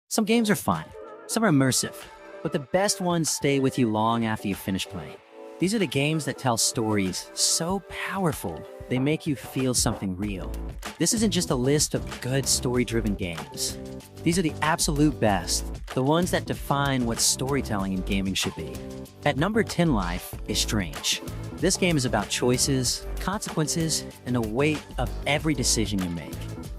Some games are fun, some are immersive, but the best ones stay with you long after you finish playing. These are the games that tell stories so powerful, they make you feel something real. This isn't just a list of good story-driven games. These are the absolute best, the ones that define what storytelling in gaming should be. At number 10, Life is Strange. This game is about choices, consequences, and the weight of every decision you make.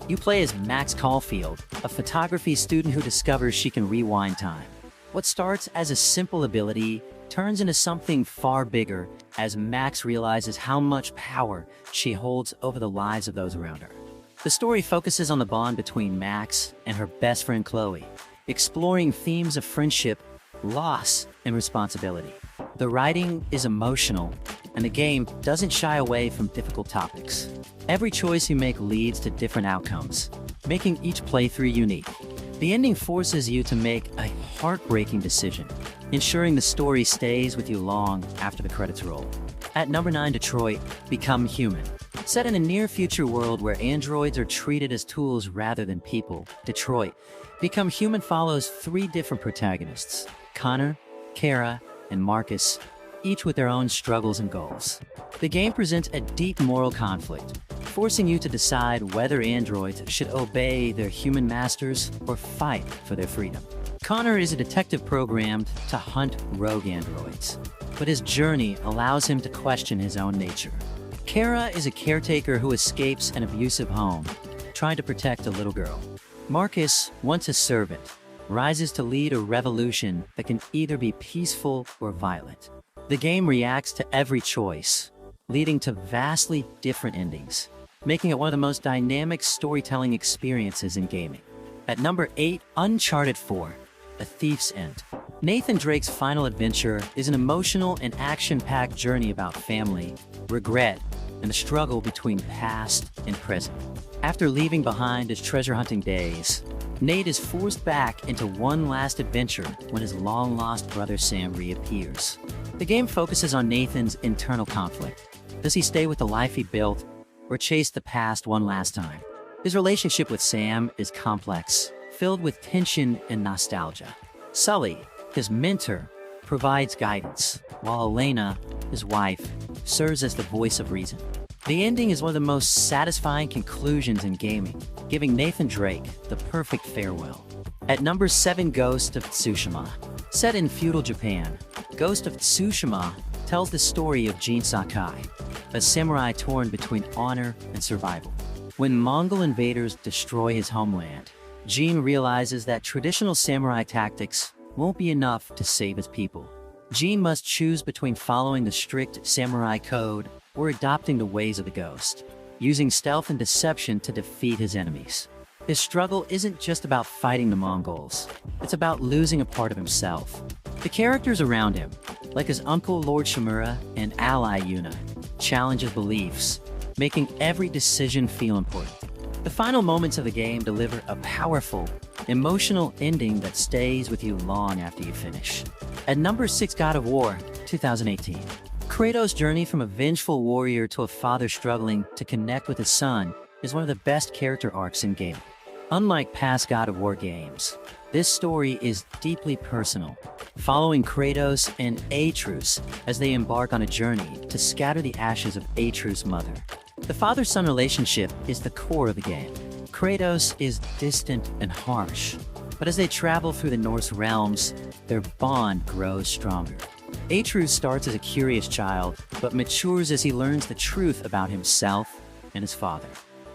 You play as Max Caulfield, a photography student who discovers she can rewind time. What starts as a simple ability turns into something far bigger as Max realizes how much power she holds over the lives of those around her. The story focuses on the bond between Max and her best friend Chloe, exploring themes of friendship, loss, and responsibility. The writing is emotional, and the game doesn't shy away from difficult topics. Every choice you make leads to different outcomes, making each playthrough unique. The ending forces you to make a heartbreaking decision, ensuring the story stays with you long after the credits roll. At number 9, Detroit, Become Human. Set in a near-future world where androids are treated as tools rather than people, Detroit, Become Human follows 3 different protagonists, Connor, Kara, and Marcus, each with their own struggles and goals. The game presents a deep moral conflict, forcing you to decide whether androids should obey their human masters or fight for their freedom. Connor is a detective programmed to hunt rogue androids, but his journey allows him to question his own nature. Kara is a caretaker who escapes an abusive home, trying to protect a little girl. Marcus, once a servant, rises to lead a revolution that can either be peaceful or violent. The game reacts to every choice, leading to vastly different endings, making it one of the most dynamic storytelling experiences in gaming. At number 8, Uncharted 4, A Thief's End. Nathan Drake's final adventure is an emotional and action-packed journey about family, regret, and the struggle between past and present. After leaving behind his treasure-hunting days, Nate is forced back into one last adventure when his long-lost brother Sam reappears. The game focuses on Nathan's internal conflict. Does he stay with the life he built, or chase the past one last time? His relationship with Sam is complex, filled with tension and nostalgia. Sully, his mentor, provides guidance, while Elena, his wife, serves as the voice of reason. The ending is one of the most satisfying conclusions in gaming, giving Nathan Drake the perfect farewell. At number 7, Ghost of Tsushima. Set in feudal Japan, Ghost of Tsushima tells the story of Jin Sakai, a samurai torn between honor and survival. When Mongol invaders destroy his homeland, Jin realizes that traditional samurai tactics won't be enough to save his people. Jin must choose between following the strict samurai code or adopting the ways of the ghost, using stealth and deception to defeat his enemies. His struggle isn't just about fighting the Mongols, it's about losing a part of himself. The characters around him, like his uncle Lord Shimura and ally Yuna, challenge his beliefs, making every decision feel important. The final moments of the game deliver a powerful, emotional ending that stays with you long after you finish. At number 6, God of War, 2018. Kratos' journey from a vengeful warrior to a father struggling to connect with his son is one of the best character arcs in gaming. Unlike past God of War games, this story is deeply personal, following Kratos and Atreus as they embark on a journey to scatter the ashes of Atreus' mother. The father-son relationship is the core of the game. Kratos is distant and harsh, but as they travel through the Norse realms, their bond grows stronger. Atreus starts as a curious child, but matures as he learns the truth about himself and his father.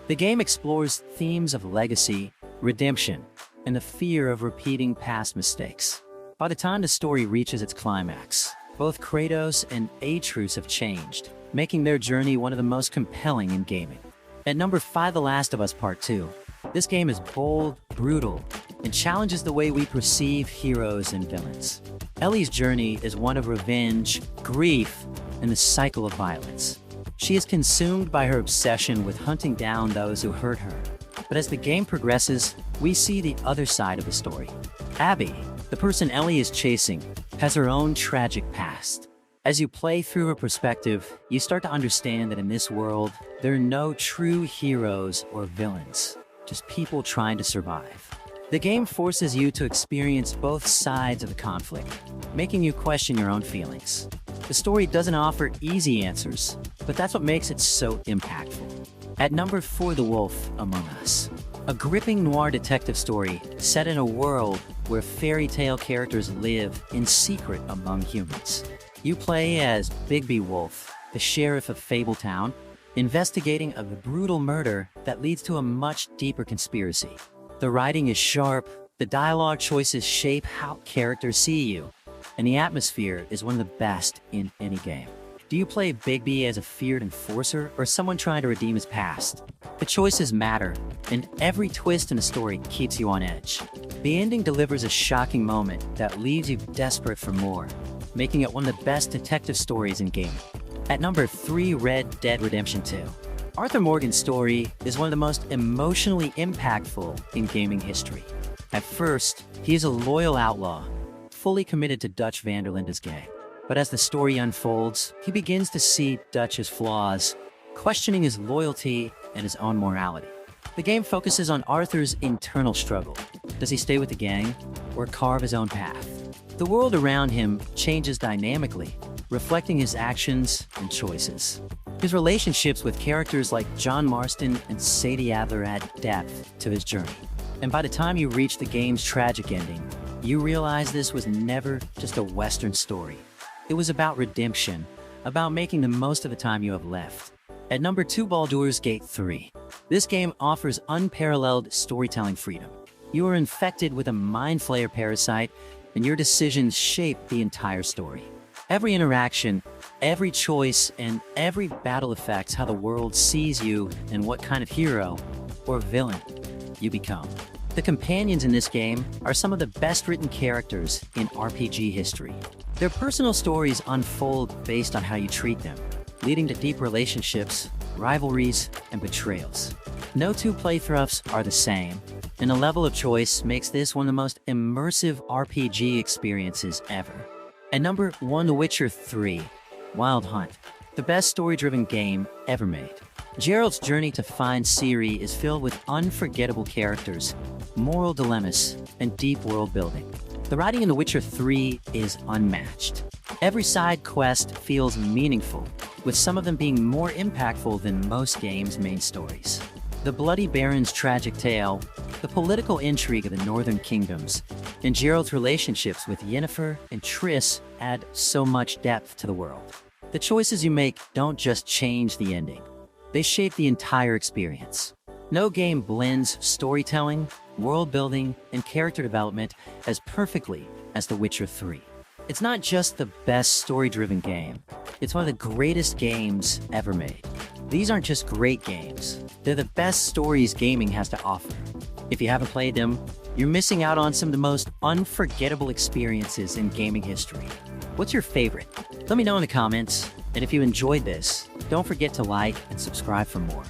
The game explores themes of legacy, redemption, and the fear of repeating past mistakes. By the time the story reaches its climax, both Kratos and Atreus have changed, making their journey one of the most compelling in gaming. At number 5, The Last of Us Part 2. This game is bold, brutal, and challenges the way we perceive heroes and villains. Ellie's journey is one of revenge, grief, and the cycle of violence. She is consumed by her obsession with hunting down those who hurt her. But as the game progresses, we see the other side of the story. Abby, the person Ellie is chasing, has her own tragic past. As you play through her perspective, you start to understand that in this world, there are no true heroes or villains, just people trying to survive. The game forces you to experience both sides of the conflict, making you question your own feelings. The story doesn't offer easy answers, but that's what makes it so impactful. At number 4, The Wolf Among Us. A gripping noir detective story set in a world where fairy tale characters live in secret among humans. You play as Bigby Wolf, the sheriff of Fabletown, investigating a brutal murder that leads to a much deeper conspiracy. The writing is sharp, the dialogue choices shape how characters see you, and the atmosphere is one of the best in any game. Do you play Bigby as a feared enforcer or someone trying to redeem his past? The choices matter, and every twist in the story keeps you on edge. The ending delivers a shocking moment that leaves you desperate for more, making it one of the best detective stories in gaming. At number 3, Red Dead Redemption 2. Arthur Morgan's story is one of the most emotionally impactful in gaming history. At first, he is a loyal outlaw, fully committed to Dutch van der Linde's gang. But as the story unfolds, he begins to see Dutch's flaws, questioning his loyalty and his own morality. The game focuses on Arthur's internal struggle. Does he stay with the gang or carve his own path? The world around him changes dynamically, reflecting his actions and choices. His relationships with characters like John Marston and Sadie Adler add depth to his journey. And by the time you reach the game's tragic ending, you realize this was never just a Western story. It was about redemption, about making the most of the time you have left. At number 2, Baldur's Gate 3. This game offers unparalleled storytelling freedom. You are infected with a mind flayer parasite, and your decisions shape the entire story. Every interaction, every choice, and every battle affects how the world sees you and what kind of hero or villain you become. The companions in this game are some of the best written characters in RPG history. Their personal stories unfold based on how you treat them, leading to deep relationships, rivalries, and betrayals. No two playthroughs are the same, and the level of choice makes this one of the most immersive RPG experiences ever. At number 1, The Witcher 3, Wild Hunt, the best story-driven game ever made. Geralt's journey to find Ciri is filled with unforgettable characters, moral dilemmas, and deep world building. The writing in The Witcher 3 is unmatched. Every side quest feels meaningful, with some of them being more impactful than most games' main stories. The Bloody Baron's tragic tale, the political intrigue of the Northern Kingdoms, and Geralt's relationships with Yennefer and Triss add so much depth to the world. The choices you make don't just change the ending. They shape the entire experience. No game blends storytelling, world building, and character development as perfectly as The Witcher 3. It's not just the best story-driven game, it's one of the greatest games ever made. These aren't just great games, they're the best stories gaming has to offer. If you haven't played them, you're missing out on some of the most unforgettable experiences in gaming history. What's your favorite? Let me know in the comments, and if you enjoyed this, don't forget to like and subscribe for more.